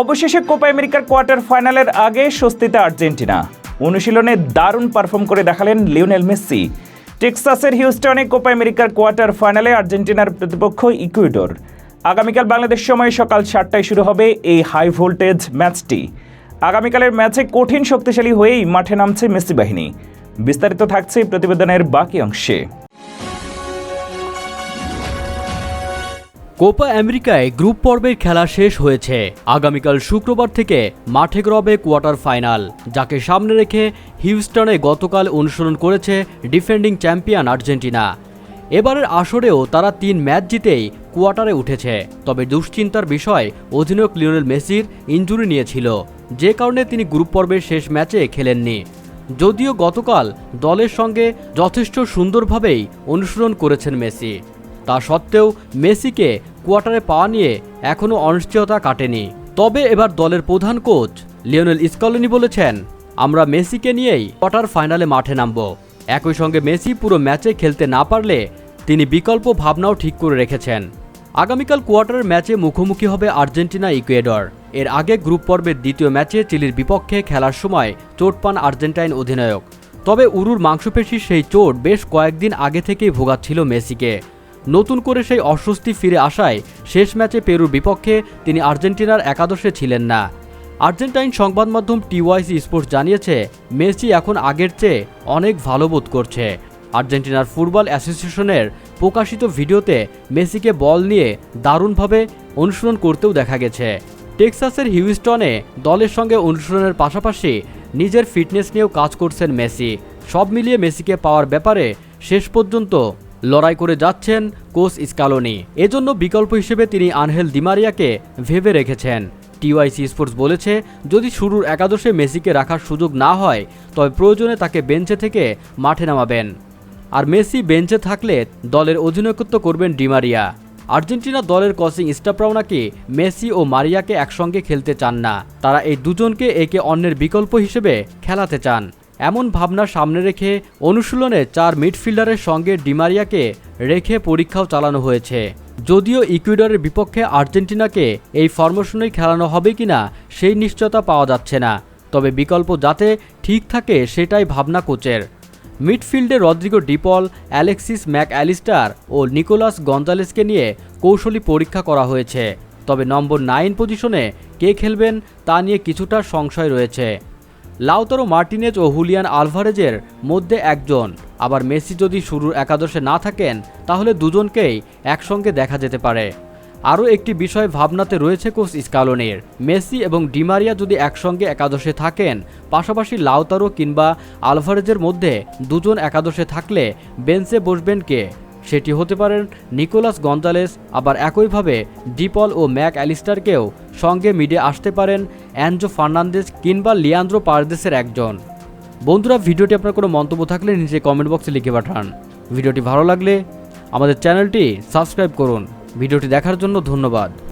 অবশেষে কোপা আমেরিকার কোয়ার্টার ফাইনালের আগে স্বস্তিতে আর্জেন্টিনা। অনুশীলনে দারুণ পারফর্ম করে দেখালেন লিওনেল মেসি। টেক্সাসের হিউস্টনে কোপা আমেরিকার কোয়ার্টার ফাইনালে আর্জেন্টিনার প্রতিপক্ষ ইকুয়েডর। আগামীকাল বাংলাদেশ সময় সকাল 7টায় শুরু হবে এই হাই ভোল্টেজ ম্যাচটি। আগামীকালের ম্যাচে কঠিন শক্তিশালী হয়েই মাঠে নামছে মেসি বাহিনী। বিস্তারিত থাকছে প্রতিবেদনের বাকি অংশে। কোপা আমেরিকায় গ্রুপ পর্বের খেলা শেষ হয়েছে। আগামীকাল শুক্রবার থেকে মাঠে গড়াবে কোয়ার্টার ফাইনাল, যাকে সামনে রেখে হিউস্টনে গতকাল অনুশীলন করেছে ডিফেন্ডিং চ্যাম্পিয়ন আর্জেন্টিনা। এবারের আসরেও তারা 3 ম্যাচ জিতেই কোয়ার্টারে উঠেছে। তবে দুশ্চিন্তার বিষয় অধিনায়ক লিওনেল মেসির ইনজুরি নিয়েছিল, যে কারণে তিনি গ্রুপ পর্বের শেষ ম্যাচে খেলেননি। যদিও গতকাল দলের সঙ্গে যথেষ্ট সুন্দরভাবেই অনুশীলন করেছেন মেসি, তা সত্ত্বেও মেসিকে কোয়ার্টারে পাওয়া নিয়ে এখনও অনিশ্চয়তা কাটেনি। তবে এবার দলের প্রধান কোচ লিওনেল স্কলোনি বলেছেন, আমরা মেসিকে নিয়েই কোয়ার্টার ফাইনালে মাঠে নামব। একই সঙ্গে মেসি পুরো ম্যাচে খেলতে না পারলে তিনি বিকল্প ভাবনাও ঠিক করে রেখেছেন। আগামীকাল কোয়ার্টারের ম্যাচে মুখোমুখি হবে আর্জেন্টিনা ইকুয়েডর। এর আগে গ্রুপ পর্বের দ্বিতীয় ম্যাচে চিলির বিপক্ষে খেলার সময় চোট পান আর্জেন্টাইন অধিনায়ক। তবে উরুর মাংসপেশির সেই চোট বেশ কয়েকদিন আগে থেকেই ভোগাচ্ছিল মেসিকে। নতুন করে সেই অস্বস্তি ফিরে আসায় শেষ ম্যাচে পেরুর বিপক্ষে তিনি আর্জেন্টিনার একাদশে ছিলেন না। আর্জেন্টাইন সংবাদ মাধ্যম টিওয়াইসি স্পোর্টস জানিয়েছে, মেসি এখন আগের চেয়ে অনেক ভালো বোধ করছে। আর্জেন্টিনার ফুটবল অ্যাসোসিয়েশনের প্রকাশিত ভিডিওতে মেসিকে বল নিয়ে দারুণভাবে অনুশীলন করতেও দেখা গেছে। টেক্সাসের হিউস্টনে দলের সঙ্গে অনুশীলনের পাশাপাশি নিজের ফিটনেস নিয়েও কাজ করছেন মেসি। সব মিলিয়ে মেসিকে পাওয়ার ব্যাপারে শেষ পর্যন্ত লড়াই করে যাচ্ছেন কোচ স্কালোনি। এজন্য বিকল্প হিসেবে তিনি আনহেল দি মারিয়াকে ভেবে রেখেছেন। টিওয়াইসি স্পোর্টস বলেছে, যদি শুরুর একাদশে মেসিকে রাখার সুযোগ না হয় তবে প্রয়োজনে তাকে বেঞ্চে থেকে মাঠে নামাবেন। আর মেসি বেঞ্চে থাকলে দলের অধিনায়কত্ব করবেন ডি মারিয়া। আর্জেন্টিনা দলের কোচিং স্টাফরাও নাকি মেসি ও মারিয়াকে একসঙ্গে খেলতে চান না। তারা এই দুজনকে একে অন্যের বিকল্প হিসেবে খেলাতে চান। এমন ভাবনা সামনে রেখে অনুশীলনে 4 মিডফিল্ডারের সঙ্গে ডি মারিয়াকে রেখে পরীক্ষাও চালানো হয়েছে। যদিও ইকুয়েডরের বিপক্ষে আর্জেন্টিনাকে এই ফরমেশনেই খেলানো হবে কিনা সেই নিশ্চয়তা পাওয়া যাচ্ছে না। তবে বিকল্প যাতে ঠিক থাকে সেটাই ভাবনা কোচের। মিডফিল্ডে Rodrigo De Paul, Alexis Mac Allister ও নিকোলাস গঞ্জালেসকে নিয়ে কৌশলী পরীক্ষা করা হয়েছে। তবে নম্বর 9 পজিশনে কে খেলবেন তা নিয়ে কিছুটা সংশয় রয়েছে। লাউতারো মার্টিনেজ ও হুলিয়ান আলভারেজের মধ্যে একজন। আবার মেসি যদি শুরুর একাদশে না থাকেন তাহলে দুজনকেই একসঙ্গে দেখা যেতে পারে। আরও একটি বিষয় ভাবনাতে রয়েছে কোচ স্কালোনির। মেসি এবং ডি মারিয়া যদি একসঙ্গে একাদশে থাকেন, পাশাপাশি লাউতারো কিংবা আলভারেজের মধ্যে দুজন একাদশে থাকলে বেঞ্চে বসবেন কে? সেটি হতে পারেন নিকোলাস গঞ্জালেস। আবার একইভাবে ডিপল ও ম্যাক অ্যালিস্টারকেও সঙ্গে মিডে আসতে পারেন অ্যানজো ফার্নান্দেজ কিংবা লিয়ান্দ্রো পারদেসের একজন। বন্ধুরা, ভিডিওটি আপনার কোনো মন্তব্য থাকলে নিচে কমেন্ট বক্সে লিখে পাঠান। ভিডিওটি ভালো লাগলে আমাদের চ্যানেলটি সাবস্ক্রাইব করুন। ভিডিওটি দেখার জন্য ধন্যবাদ।